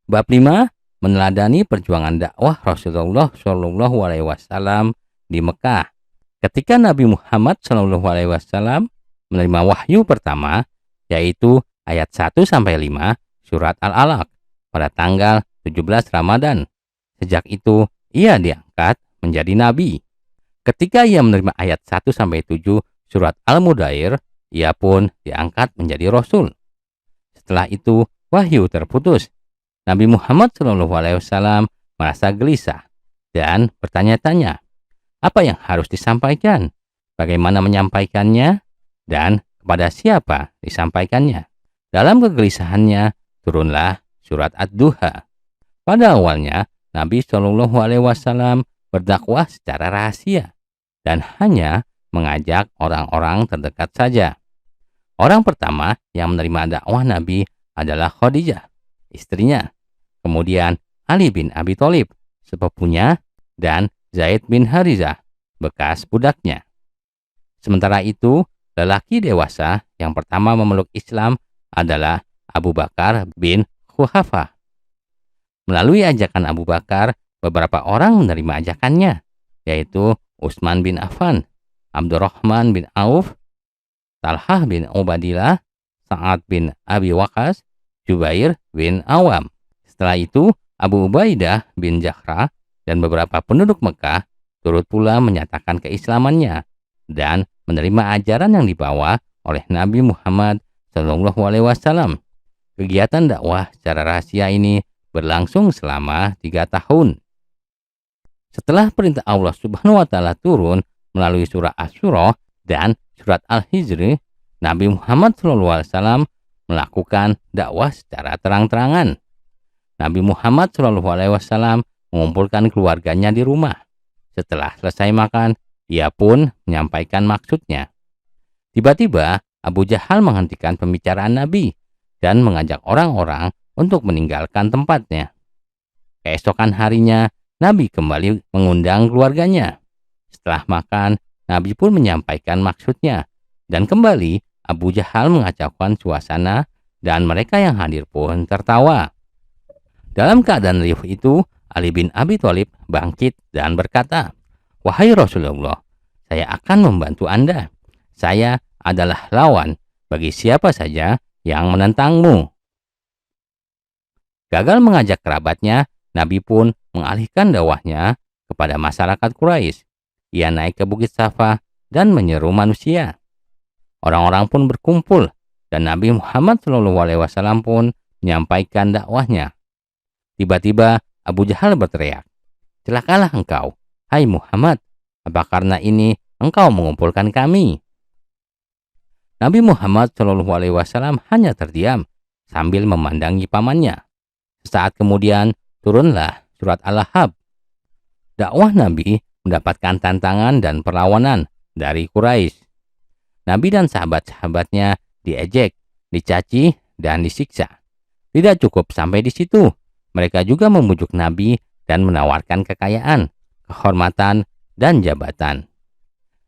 Bab 5 meneladani perjuangan dakwah Rasulullah Shallallahu Alaihi Wasallam di Mekah. Ketika Nabi Muhammad Shallallahu Alaihi Wasallam menerima wahyu pertama, yaitu ayat 1-5 surat Al-Alaq pada tanggal 17 Ramadan. Sejak itu ia diangkat menjadi nabi. Ketika ia menerima ayat 1-7 surat Al-Mudair, ia pun diangkat menjadi rasul. Setelah itu wahyu terputus. Nabi Muhammad SAW merasa gelisah dan bertanya-tanya, apa yang harus disampaikan, bagaimana menyampaikannya, dan kepada siapa disampaikannya. Dalam kegelisahannya turunlah surat Ad-Duha. Pada awalnya Nabi SAW berdakwah secara rahasia dan hanya mengajak orang-orang terdekat saja. Orang pertama yang menerima dakwah Nabi adalah Khadijah, istrinya. Kemudian Ali bin Abi Thalib, sepupunya, dan Zaid bin Harizah, bekas budaknya. Sementara itu, lelaki dewasa yang pertama memeluk Islam adalah Abu Bakar bin Quhafah. Melalui ajakan Abu Bakar, beberapa orang menerima ajakannya, yaitu Utsman bin Affan, Abdurrahman bin Auf, Talhah bin Ubaidillah, Sa'ad bin Abi Waqqas, Jubair bin Awam. Setelah itu, Abu Ubaidah bin Jarrah dan beberapa penduduk Mekah turut pula menyatakan keislamannya dan menerima ajaran yang dibawa oleh Nabi Muhammad SAW. Kegiatan dakwah secara rahasia ini berlangsung selama 3 tahun. Setelah perintah Allah Subhanahu wa Ta'ala turun melalui surah Asy-Syura dan surat Al-Hijr, Nabi Muhammad SAW melakukan dakwah secara terang-terangan. Nabi Muhammad SAW mengumpulkan keluarganya di rumah. Setelah selesai makan, ia pun menyampaikan maksudnya. Tiba-tiba Abu Jahal menghentikan pembicaraan Nabi dan mengajak orang-orang untuk meninggalkan tempatnya. Keesokan harinya, Nabi kembali mengundang keluarganya. Setelah makan, Nabi pun menyampaikan maksudnya, dan kembali Abu Jahal mengacaukan suasana dan mereka yang hadir pun tertawa. Dalam keadaan riuh itu, Ali bin Abi Thalib bangkit dan berkata, "Wahai Rasulullah, saya akan membantu Anda. Saya adalah lawan bagi siapa saja yang menentangmu." Gagal mengajak kerabatnya, Nabi pun mengalihkan dakwahnya kepada masyarakat Quraisy. Ia naik ke Bukit Safa dan menyeru manusia. Orang-orang pun berkumpul dan Nabi Muhammad SAW pun menyampaikan dakwahnya. Tiba-tiba Abu Jahal berteriak, "Celakalah engkau, hai Muhammad, apa karena ini engkau mengumpulkan kami?" Nabi Muhammad SAW hanya terdiam sambil memandangi pamannya. Sesaat kemudian turunlah surat Al-Ahzab. Dakwah Nabi mendapatkan tantangan dan perlawanan dari Quraisy. Nabi dan sahabat-sahabatnya diejek, dicaci, dan disiksa. Tidak cukup sampai di situ. Mereka juga membujuk Nabi dan menawarkan kekayaan, kehormatan, dan jabatan.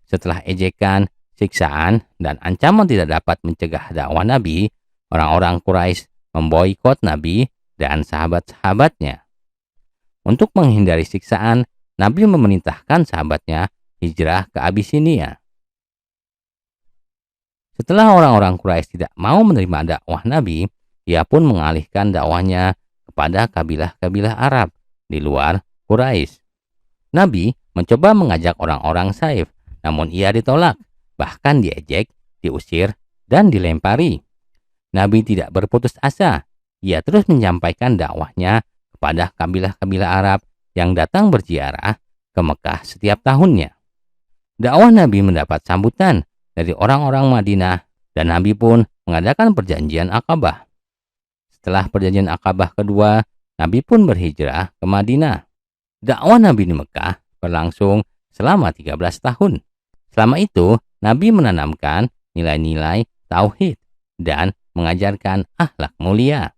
Setelah ejekan, siksaan, dan ancaman tidak dapat mencegah dakwah Nabi, orang-orang Quraisy memboikot Nabi dan sahabat-sahabatnya. Untuk menghindari siksaan, Nabi memerintahkan sahabatnya hijrah ke Abisinia. Setelah orang-orang Quraisy tidak mau menerima dakwah Nabi, ia pun mengalihkan dakwahnya kepada kabilah-kabilah Arab di luar Quraisy. Nabi mencoba mengajak orang-orang Saif, namun ia ditolak, bahkan diejek, diusir, dan dilempari. Nabi tidak berputus asa. Ia terus menyampaikan dakwahnya kepada kabilah-kabilah Arab yang datang berziarah ke Mekah setiap tahunnya. Dakwah Nabi mendapat sambutan dari orang-orang Madinah dan Nabi pun mengadakan perjanjian Aqabah. Setelah perjanjian Aqabah kedua, Nabi pun berhijrah ke Madinah. Dakwah Nabi di Mekah berlangsung selama 13 tahun. Selama itu, Nabi menanamkan nilai-nilai tauhid dan mengajarkan akhlak mulia.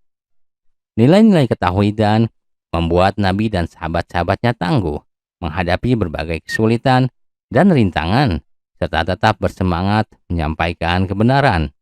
Nilai-nilai ketauhidan membuat Nabi dan sahabat-sahabatnya tangguh menghadapi berbagai kesulitan dan rintangan, serta tetap bersemangat menyampaikan kebenaran.